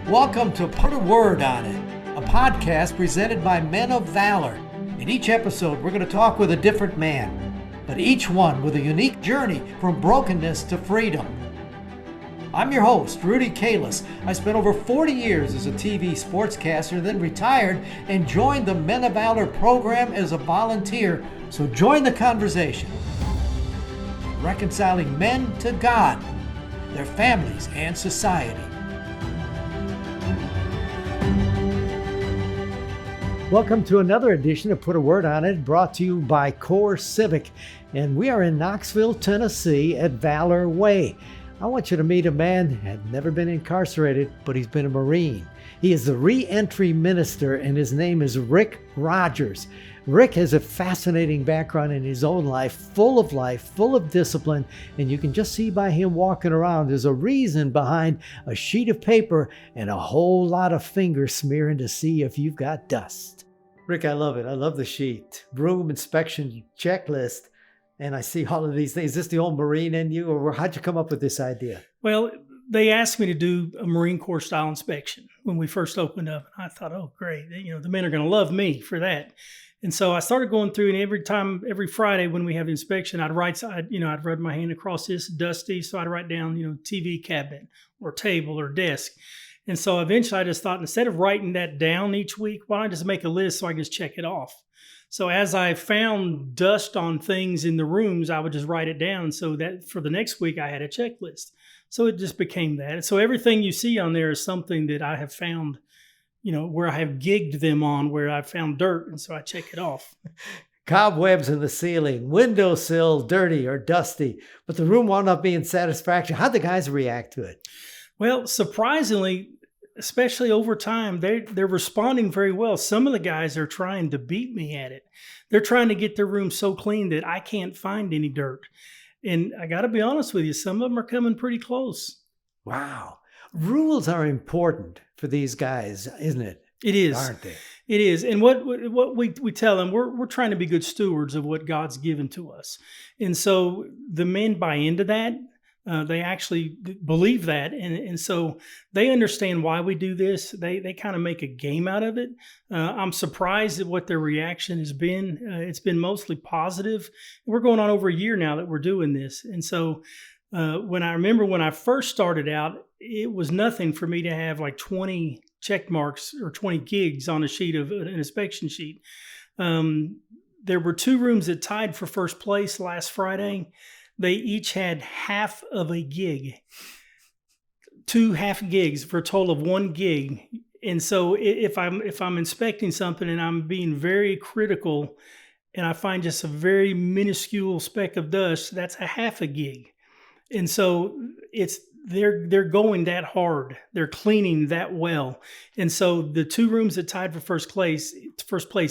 Welcome to Put a Word on It, a podcast presented by Men of Valor. In each episode, we're going to talk with a different man, but each one with a unique journey from brokenness to freedom. I'm your host, Rudy Kalis. I spent over 40 years as a TV sportscaster, then retired and joined the Men of Valor program as a volunteer. So join the conversation. Reconciling men to God, their families, and society. Welcome to another edition of Put a Word on It, brought to you by Core Civic. And we are in Knoxville, Tennessee at Valor Way. I want you to meet a man who had never been incarcerated, but he's been a Marine. He is the re-entry minister, and his name is Rick Rogers. Rick has a fascinating background in his own life, full of discipline, and you can just see by him walking around, there's a reason behind a sheet of paper and a whole lot of finger smearing to see if you've got dust. Rick, I love it. I love the sheet. Room inspection checklist, and I see all of these things. Is this the old Marine in you, or how'd you come up with this idea? Well, they asked me to do a Marine Corps style inspection when we first opened up. I thought, oh, great. The men are going to love me for that. And so I started going through, and every Friday when we have the inspection, I'd run my hand across this dusty. So I'd write down, TV cabinet or table or desk. And so eventually I just thought, instead of writing that down each week, why don't I just make a list so I can just check it off? So as I found dust on things in the rooms, I would just write it down so that for the next week I had a checklist. So it just became that. So everything you see on there is something that I have found, where I have gigged them on, where I found dirt, and so I check it off. Cobwebs in the ceiling, windowsill dirty or dusty, but the room wound up being satisfactory. How'd the guys react to it? Well, surprisingly, especially over time, they're responding very well. Some of the guys are trying to beat me at it. They're trying to get their room so clean that I can't find any dirt. And I got to be honest with you, some of them are coming pretty close. Wow. Rules are important for these guys, isn't it? It is. Aren't they? It is. And what we tell them, we're trying to be good stewards of what God's given to us. And so the men buy into that. They actually believe that. And so they understand why we do this. They kind of make a game out of it. I'm surprised at what their reaction has been. It's been mostly positive. We're going on over a year now that we're doing this. And so when I first started out, it was nothing for me to have like 20 check marks or 20 gigs on a sheet of an inspection sheet. There were two rooms that tied for first place last Friday. They each had half of a gig, 2 half gigs for a total of 1 gig. And so if I'm inspecting something and I'm being very critical and I find just a very minuscule speck of dust, that's a half a gig. And so they're going that hard. They're cleaning that well. And so the 2 rooms that tied for first place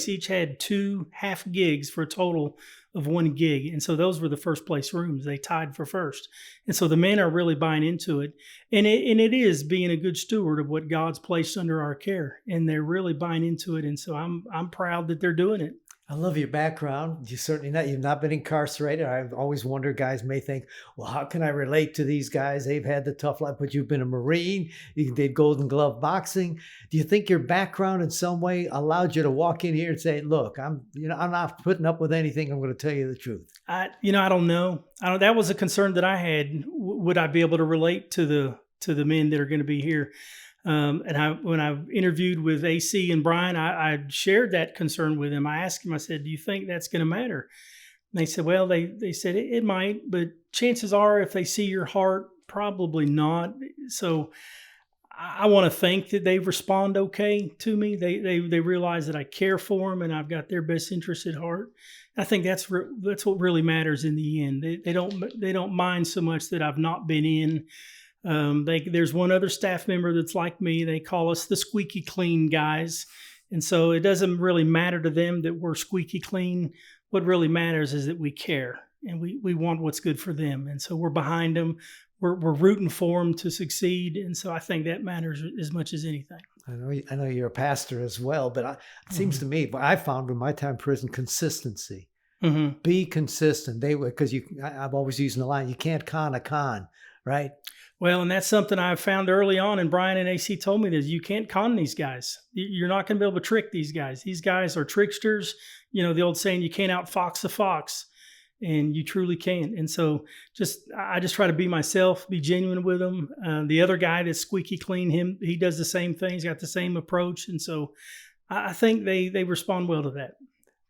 each had 2 half gigs for a total of 1 gig. And so those were the first place rooms. They tied for first. And so the men are really buying into it. And it is being a good steward of what God's placed under our care. And they're really buying into it. And so I'm proud that they're doing it. I love your background. You've not been incarcerated. I've always wondered, guys may think, well, how can I relate to these guys? They've had the tough life, but you've been a Marine. You did Golden Glove boxing. Do you think your background in some way allowed you to walk in here and say, look, I'm not putting up with anything. I'm going to tell you the truth. I don't know. That was a concern that I had. Would I be able to relate to the men that are going to be here? When I interviewed with AC and Brian, I shared that concern with him. I asked him, I said, do you think that's going to matter? And they said, well, they said it might, but chances are if they see your heart, probably not. So I want to think that they respond okay to me. They realize that I care for them and I've got their best interest at heart. I think that's what really matters in the end. They don't mind so much that I've not been in. There's one other staff member that's like me. They call us the squeaky clean guys. And so it doesn't really matter to them that we're squeaky clean. What really matters is that we care and we want what's good for them. And so we're behind them. We're rooting for them to succeed. And so I think that matters as much as anything. I know you're a pastor as well, but it seems to me, I found in my time in prison, consistency. Mm-hmm. Be consistent. I've always used the line, you can't con a con. right? Well, and that's something I found early on, and Brian and AC told me this. You can't con these guys. You're not going to be able to trick these guys. These guys are tricksters. You know, the old saying, you can't outfox a fox, and you truly can. And so I just try to be myself, be genuine with them. The other guy that's squeaky clean, he does the same thing. He's got the same approach. And so I think they respond well to that.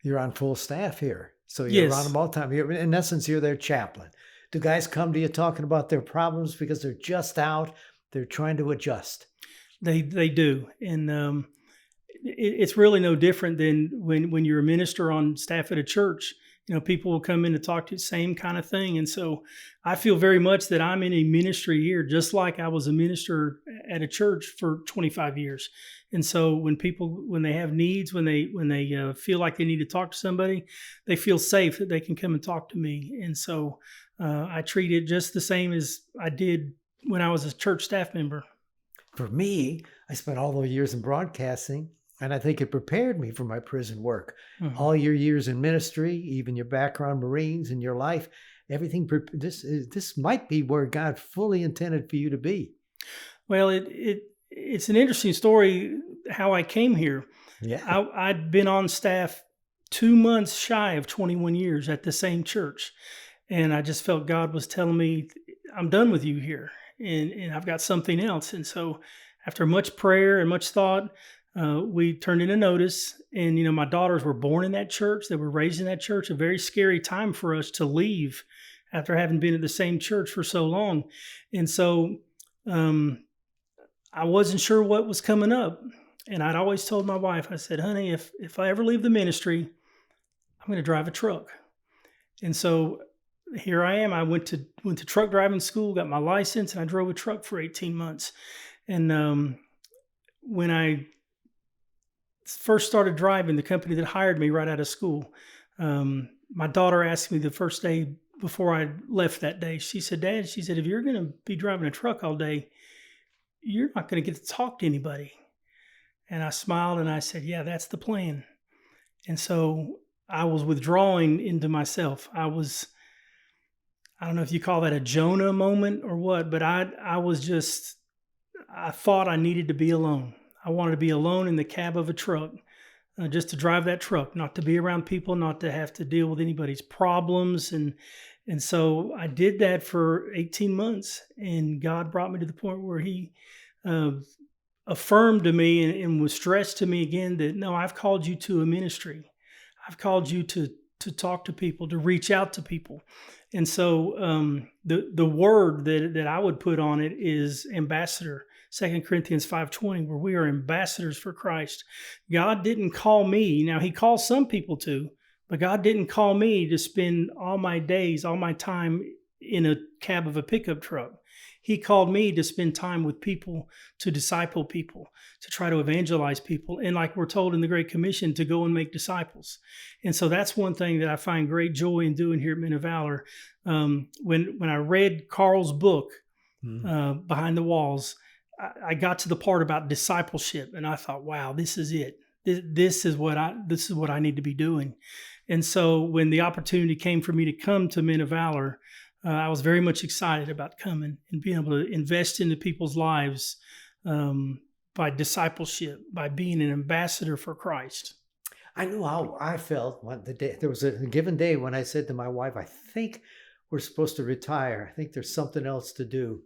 You're on full staff here. So you're Yes. around them all the time. In essence, you're their chaplain. Do guys come to you talking about their problems because they're just out, they're trying to adjust? They do. And it's really no different than when you're a minister on staff at a church. You know, people will come in to talk to you, same kind of thing. And so I feel very much that I'm in a ministry here, just like I was a minister at a church for 25 years. And so when they have needs, when they feel like they need to talk to somebody, they feel safe that they can come and talk to me. And so I treat it just the same as I did when I was a church staff member. For me, I spent all those years in broadcasting, and I think it prepared me for my prison work. Mm-hmm. All your years in ministry, even your background, Marines, and your life, everything. This might be where God fully intended for you to be. Well, it's an interesting story how I came here. Yeah, I'd been on staff 2 months shy of 21 years at the same church. And I just felt God was telling me, I'm done with you here, and I've got something else. And so after much prayer and much thought, we turned in a notice. And, you know, my daughters were born in that church. They were raised in that church. A very scary time for us to leave after having been at the same church for so long. And so I wasn't sure what was coming up. And I'd always told my wife, I said, honey, if I ever leave the ministry, I'm going to drive a truck. And so here I am. I went to truck driving school, got my license, and I drove a truck for 18 months. And when I first started driving, the company that hired me right out of school, my daughter asked me the first day before I left that day, she said, Dad, if you're going to be driving a truck all day, you're not going to get to talk to anybody. And I smiled and I said, yeah, that's the plan. And so I was withdrawing into myself. I don't know if you call that a Jonah moment or what, but I thought I needed to be alone. I wanted to be alone in the cab of a truck, just to drive that truck, not to be around people, not to have to deal with anybody's problems. And so I did that for 18 months, and God brought me to the point where he affirmed to me and was stressed to me again that, no, I've called you to a ministry. I've called you to talk to people, to reach out to people. And so the word that I would put on it is ambassador, 2 Corinthians 5:20, where we are ambassadors for Christ. God didn't call me. Now, he calls some people to, but God didn't call me to spend all my days, all my time in a cab of a pickup truck. He called me to spend time with people, to disciple people, to try to evangelize people. And like we're told in the Great Commission, to go and make disciples. And so that's one thing that I find great joy in doing here at Men of Valor. When I read Carl's book, Behind the Walls, I got to the part about discipleship, and I thought, wow, this is it. This is what I need to be doing. And so when the opportunity came for me to come to Men of Valor, I was very much excited about coming and being able to invest into people's lives by discipleship, by being an ambassador for Christ. I know how I felt when there was a given day when I said to my wife, I think we're supposed to retire. I think there's something else to do.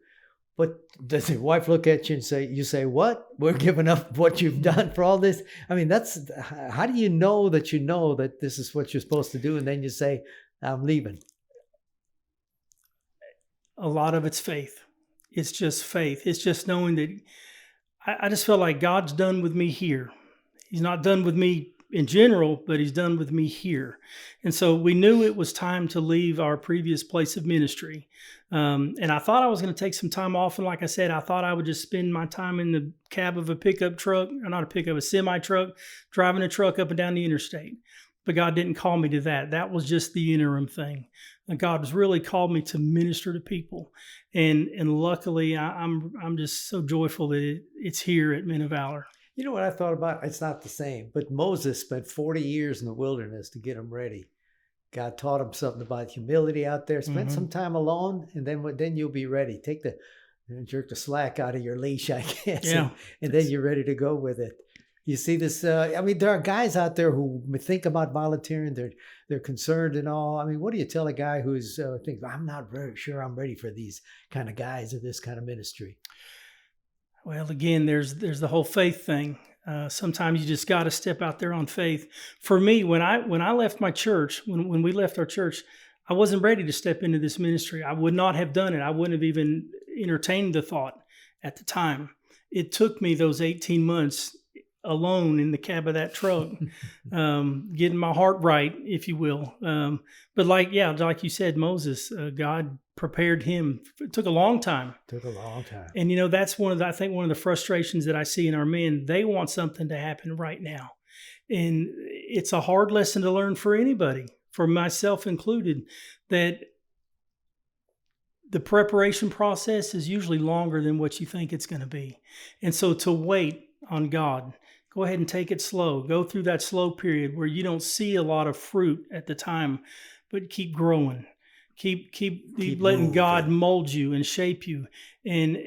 But does your wife look at you and say, what? We're giving up what you've done for all this? I mean, how do you know that this is what you're supposed to do? And then you say, I'm leaving. A lot of it's faith. It's just faith. It's just knowing that I just felt like God's done with me here. He's not done with me in general, but he's done with me here. And so we knew it was time to leave our previous place of ministry. And I thought I was going to take some time off. And like I said, I thought I would just spend my time in the cab of a pickup truck, or not a pickup, a semi truck, driving a truck up and down the interstate. But God didn't call me to that. That was just the interim thing. God has really called me to minister to people. And luckily, I'm just so joyful that it's here at Men of Valor. You know what I thought about? It's not the same, but Moses spent 40 years in the wilderness to get him ready. God taught him something about humility out there. Spend some time alone, and then you'll be ready. Jerk the slack out of your leash, I guess, Yeah. and then you're ready to go with it. You see this? There are guys out there who think about volunteering. They're concerned and all. I mean, what do you tell a guy who's thinks, I'm not very sure I'm ready for these kind of guys or this kind of ministry? Well, again, there's the whole faith thing. Sometimes you just got to step out there on faith. For me, when I left my church, when we left our church, I wasn't ready to step into this ministry. I would not have done it. I wouldn't have even entertained the thought at the time. It took me those 18 months alone in the cab of that truck, getting my heart right, if you will. But like you said, Moses, God prepared him. It took a long time. And that's one of the frustrations that I see in our men. They want something to happen right now. And it's a hard lesson to learn for anybody, for myself included, that the preparation process is usually longer than what you think it's going to be. And so to wait on God, go ahead and take it slow. Go through that slow period where you don't see a lot of fruit at the time, but keep growing. Keep letting moving. God mold you and shape you. And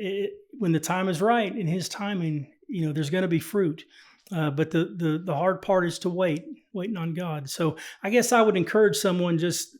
when the time is right, in his timing, there's going to be fruit. But the hard part is to waiting on God. So I guess I would encourage someone, just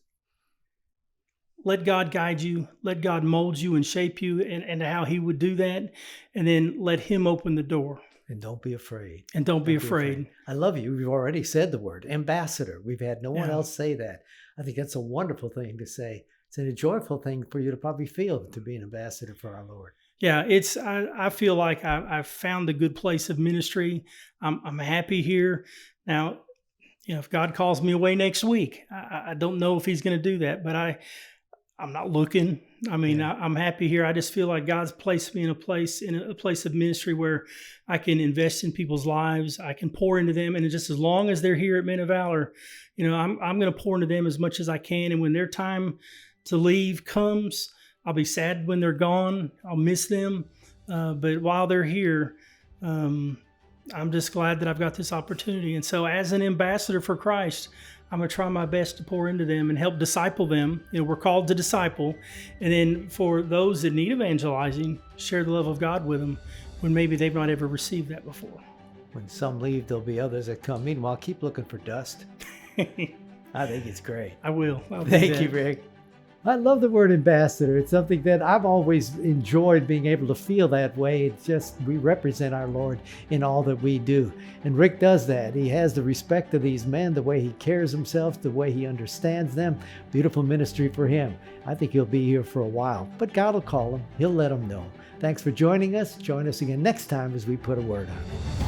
let God guide you, let God mold you and shape you and how he would do that. And then let him open the door. And don't be afraid. Don't be afraid. I love you. We've already said the word ambassador. We've had no one else say that. I think that's a wonderful thing to say. It's a joyful thing for you to probably feel, to be an ambassador for our Lord. Yeah, I feel like I've found a good place of ministry. I'm happy here. Now, if God calls me away next week, I don't know if he's going to do that, but I'm not looking. I mean, I'm happy here. I just feel like God's placed me in a place of ministry where I can invest in people's lives. I can pour into them. And just as long as they're here at Men of Valor, I'm going to pour into them as much as I can. And when their time to leave comes, I'll be sad when they're gone. I'll miss them. But while they're here, I'm just glad that I've got this opportunity. And so as an ambassador for Christ, I'm going to try my best to pour into them and help disciple them. We're called to disciple. And then for those that need evangelizing, share the love of God with them when maybe they've not ever received that before. When some leave, there'll be others that come. Meanwhile, keep looking for dust. I think it's great. I will. Thank you, Rick. I love the word ambassador. It's something that I've always enjoyed, being able to feel that way. It's just, we represent our Lord in all that we do. And Rick does that. He has the respect of these men, the way he cares himself, the way he understands them. Beautiful ministry for him. I think he'll be here for a while, but God will call him. He'll let him know. Thanks for joining us. Join us again next time as we put a word on it.